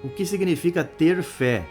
O que significa ter fé?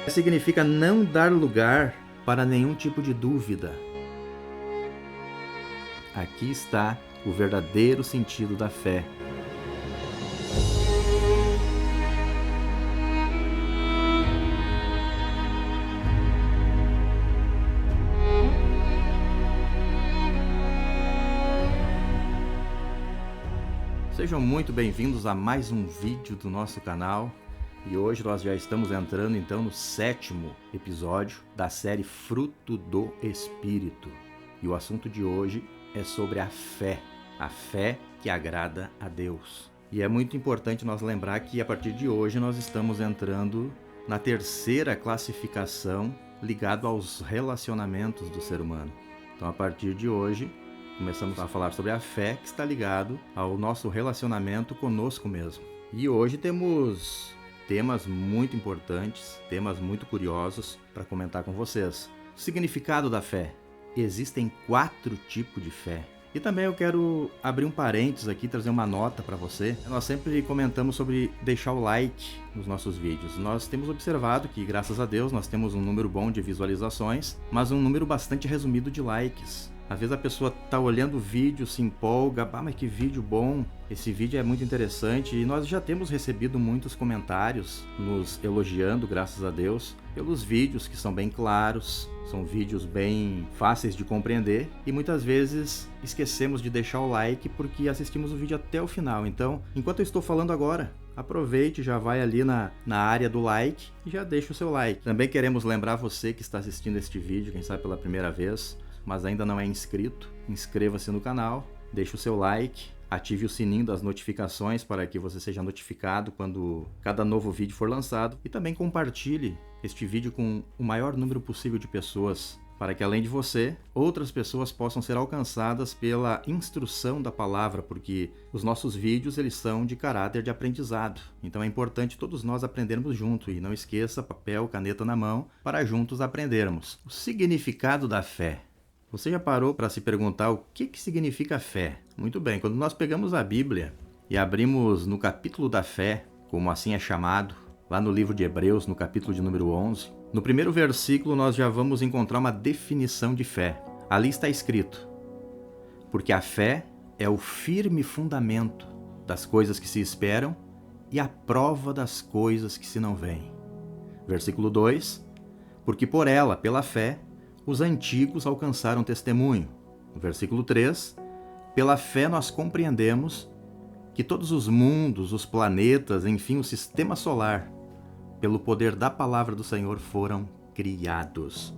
Significa não dar lugar para nenhum tipo de dúvida. Aqui está o verdadeiro sentido da fé. Sejam muito bem-vindos a mais um vídeo do nosso canal. E hoje nós já estamos entrando então no 7º episódio da série Fruto do Espírito. E o assunto de hoje é sobre a fé que agrada a Deus. E é muito importante nós lembrar que a partir de hoje nós estamos entrando na 3ª classificação ligado aos relacionamentos do ser humano. Então a partir de hoje começamos a falar sobre a fé que está ligado ao nosso relacionamento conosco mesmo. E hoje temos temas muito importantes, temas muito curiosos para comentar com vocês. O significado da fé. Existem 4 tipos de fé. E também eu quero abrir um parênteses aqui, trazer uma nota para você. Nós sempre comentamos sobre deixar o like nos nossos vídeos. Nós temos observado que, graças a Deus, nós temos um número bom de visualizações, mas um número bastante resumido de likes. Às vezes a pessoa está olhando o vídeo, se empolga, mas que vídeo bom, esse vídeo é muito interessante, e nós já temos recebido muitos comentários nos elogiando, graças a Deus, pelos vídeos que são bem claros, são vídeos bem fáceis de compreender, e muitas vezes esquecemos de deixar o like porque assistimos o vídeo até o final. Então, enquanto eu estou falando agora, aproveite, já vai ali na área do like e já deixa o seu like. Também queremos lembrar você que está assistindo este vídeo, quem sabe pela primeira vez, mas ainda não é inscrito, inscreva-se no canal, deixe o seu like, ative o sininho das notificações para que você seja notificado quando cada novo vídeo for lançado, e também compartilhe este vídeo com o maior número possível de pessoas, para que além de você, outras pessoas possam ser alcançadas pela instrução da palavra, porque os nossos vídeos eles são de caráter de aprendizado. Então é importante todos nós aprendermos junto, e não esqueça, papel, caneta na mão, para juntos aprendermos. O significado da fé. Você já parou para se perguntar o que significa fé? Muito bem, quando nós pegamos a Bíblia e abrimos no capítulo da fé, como assim é chamado, lá no livro de Hebreus, no capítulo de número 11, no primeiro versículo nós já vamos encontrar uma definição de fé. Ali está escrito: porque a fé é o firme fundamento das coisas que se esperam e a prova das coisas que se não veem. Versículo 2, porque por ela, pela fé, os antigos alcançaram testemunho. No versículo 3, pela fé nós compreendemos que todos os mundos, os planetas, enfim, o sistema solar, pelo poder da palavra do Senhor foram criados.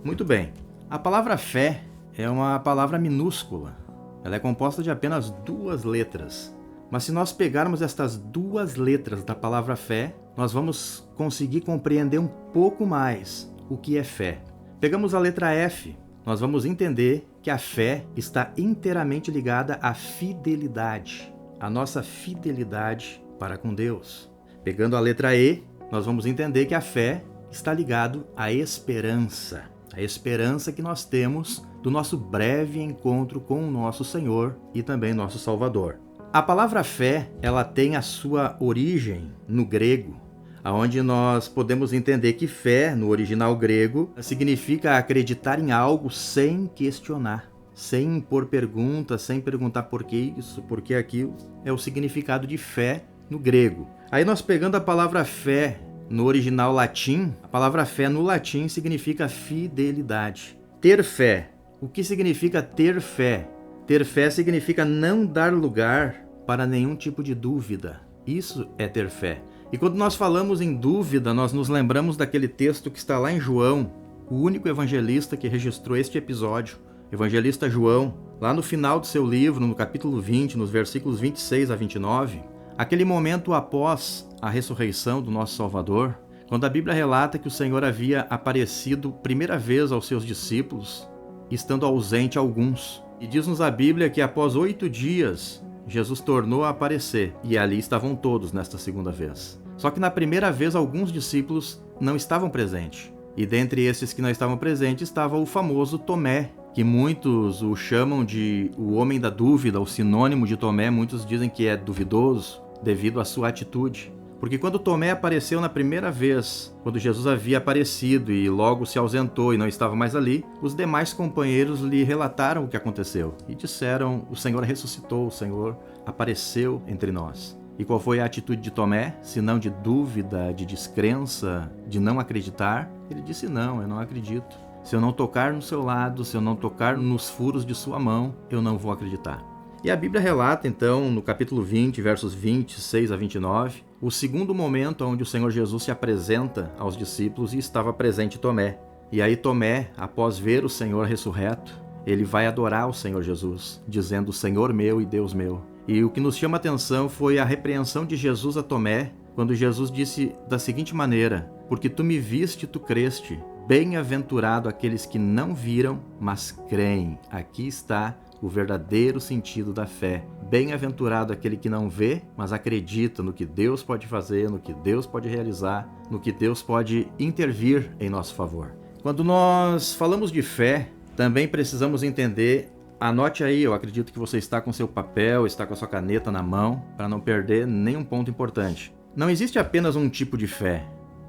Muito bem, a palavra fé é uma palavra minúscula. Ela é composta de apenas 2 letras. Mas se nós pegarmos estas 2 letras da palavra fé, nós vamos conseguir compreender um pouco mais o que é fé. Pegamos a letra F, nós vamos entender que a fé está inteiramente ligada à fidelidade, a nossa fidelidade para com Deus. Pegando a letra E, nós vamos entender que a fé está ligado à esperança, a esperança que nós temos do nosso breve encontro com o nosso Senhor e também nosso Salvador. A palavra fé, ela tem a sua origem no grego, onde nós podemos entender que fé, no original grego, significa acreditar em algo sem questionar, sem impor perguntas, sem perguntar por que isso, por que aquilo. É o significado de fé no grego. Aí nós pegando a palavra fé no original latim, a palavra fé no latim significa fidelidade. Ter fé. O que significa ter fé? Ter fé significa não dar lugar para nenhum tipo de dúvida. Isso é ter fé. E quando nós falamos em dúvida, nós nos lembramos daquele texto que está lá em João, o único evangelista que registrou este episódio, evangelista João, lá no final do seu livro, no capítulo 20, nos versículos 26 a 29, aquele momento após a ressurreição do nosso Salvador, quando a Bíblia relata que o Senhor havia aparecido primeira vez aos seus discípulos, estando ausente a alguns. E diz-nos a Bíblia que após 8 dias, Jesus tornou a aparecer, e ali estavam todos nesta segunda vez. Só que na primeira vez alguns discípulos não estavam presentes. E dentre esses que não estavam presentes estava o famoso Tomé, que muitos o chamam de o homem da dúvida, o sinônimo de Tomé, muitos dizem que é duvidoso, devido à sua atitude. Porque quando Tomé apareceu na primeira vez, quando Jesus havia aparecido e logo se ausentou e não estava mais ali, os demais companheiros lhe relataram o que aconteceu e disseram: o Senhor ressuscitou, o Senhor apareceu entre nós. E qual foi a atitude de Tomé? Se não de dúvida, de descrença, de não acreditar? Ele disse: não, eu não acredito. Se eu não tocar no seu lado, se eu não tocar nos furos de sua mão, eu não vou acreditar. E a Bíblia relata, então, no capítulo 20, versos 26 a 29, o segundo momento onde o Senhor Jesus se apresenta aos discípulos e estava presente Tomé. E aí Tomé, após ver o Senhor ressurreto, ele vai adorar o Senhor Jesus, dizendo: Senhor meu e Deus meu. E o que nos chama a atenção foi a repreensão de Jesus a Tomé, quando Jesus disse da seguinte maneira: porque tu me viste, tu creste. Bem-aventurado aqueles que não viram, mas creem. Aqui está o verdadeiro sentido da fé. Bem-aventurado aquele que não vê, mas acredita no que Deus pode fazer, no que Deus pode realizar, no que Deus pode intervir em nosso favor. Quando nós falamos de fé, também precisamos entender, anote aí, eu acredito que você está com seu papel, está com a sua caneta na mão, para não perder nenhum ponto importante. Não existe apenas um tipo de fé,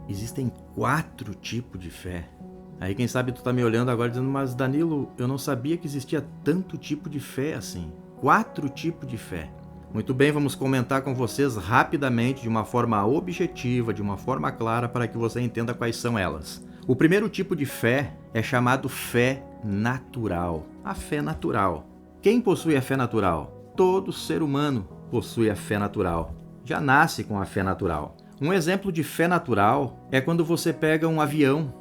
existem 4 tipos de fé. Aí quem sabe tu tá me olhando agora dizendo: mas Danilo, eu não sabia que existia tanto tipo de fé assim. 4 tipos de fé. Muito bem, vamos comentar com vocês rapidamente, de uma forma objetiva, de uma forma clara, para que você entenda quais são elas. O primeiro tipo de fé é chamado fé natural. A fé natural. Quem possui a fé natural? Todo ser humano possui a fé natural. Já nasce com a fé natural. Um exemplo de fé natural é quando você pega um avião.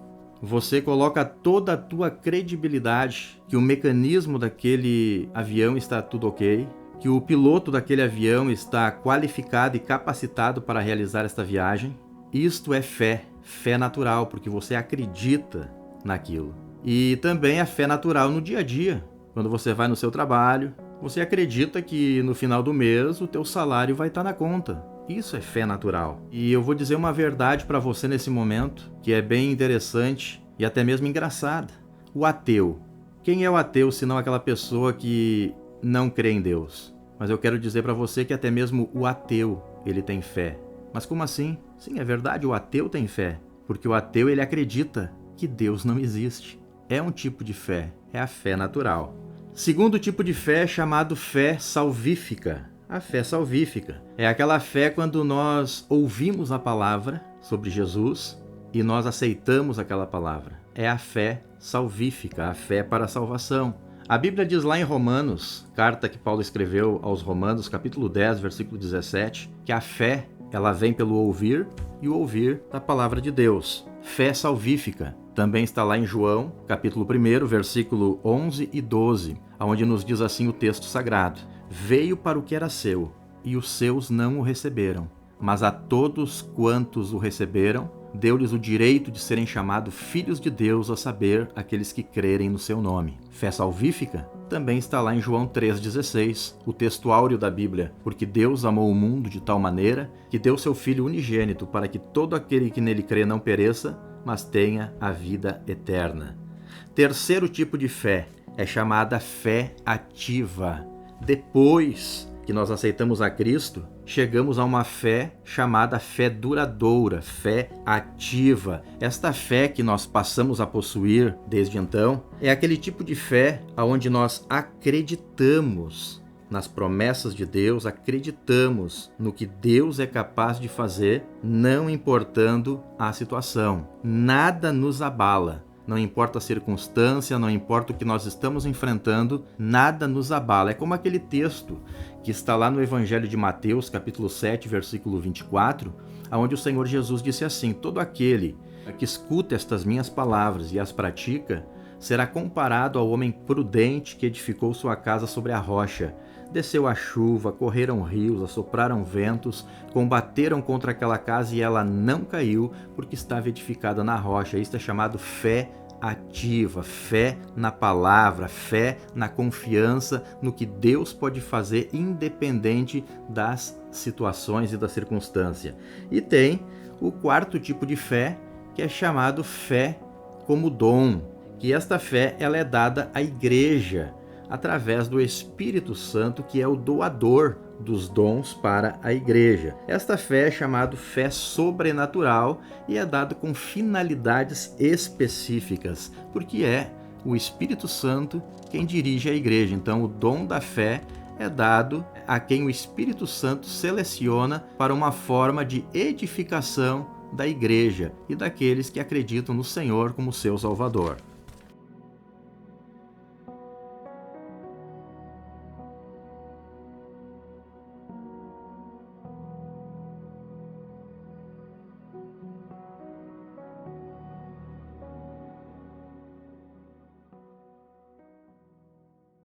Você coloca toda a tua credibilidade que o mecanismo daquele avião está tudo ok, que o piloto daquele avião está qualificado e capacitado para realizar esta viagem. Isto é fé, fé natural, porque você acredita naquilo. E também a fé natural no dia a dia. Quando você vai no seu trabalho, você acredita que no final do mês o teu salário vai estar na conta. Isso é fé natural. E eu vou dizer uma verdade para você nesse momento, que é bem interessante e até mesmo engraçada. O ateu. Quem é o ateu senão aquela pessoa que não crê em Deus? Mas eu quero dizer para você que até mesmo o ateu, ele tem fé. Mas como assim? Sim, é verdade, o ateu tem fé. Porque o ateu, ele acredita que Deus não existe. É um tipo de fé, é a fé natural. Segundo tipo de fé é chamado fé salvífica. A fé salvífica é aquela fé quando nós ouvimos a palavra sobre Jesus e nós aceitamos aquela palavra. É a fé salvífica, a fé para a salvação. A Bíblia diz lá em Romanos, carta que Paulo escreveu aos Romanos, capítulo 10, versículo 17, que a fé, ela vem pelo ouvir e o ouvir da palavra de Deus. Fé salvífica também está lá em João, capítulo 1, versículo 11 e 12, onde nos diz assim o texto sagrado: veio para o que era seu, e os seus não o receberam. Mas a todos quantos o receberam, deu-lhes o direito de serem chamados filhos de Deus, a saber, aqueles que crerem no seu nome. Fé salvífica também está lá em João 3,16, o texto áureo da Bíblia. Porque Deus amou o mundo de tal maneira que deu seu Filho unigênito, para que todo aquele que nele crê não pereça, mas tenha a vida eterna. Terceiro tipo de fé é chamada fé ativa. Depois que nós aceitamos a Cristo, chegamos a uma fé chamada fé duradoura, fé ativa. Esta fé que nós passamos a possuir desde então é aquele tipo de fé onde nós acreditamos nas promessas de Deus, acreditamos no que Deus é capaz de fazer, não importando a situação. Nada nos abala. Não importa a circunstância, não importa o que nós estamos enfrentando, nada nos abala. É como aquele texto que está lá no Evangelho de Mateus, capítulo 7, versículo 24, onde o Senhor Jesus disse assim: todo aquele que escuta estas minhas palavras e as pratica, será comparado ao homem prudente que edificou sua casa sobre a rocha. Desceu a chuva, correram rios, assopraram ventos, combateram contra aquela casa e ela não caiu, porque estava edificada na rocha. Isto é chamado fé ativa, fé na palavra, fé na confiança no que Deus pode fazer, independente das situações e da circunstância. E tem o quarto tipo de fé, que é chamado fé como dom, que esta fé ela é dada à igreja. através do Espírito Santo, que é o doador dos dons para a igreja. Esta fé é chamada fé sobrenatural e é dada com finalidades específicas, porque é o Espírito Santo quem dirige a igreja. Então, o dom da fé é dado a quem o Espírito Santo seleciona para uma forma de edificação da igreja e daqueles que acreditam no Senhor como seu Salvador.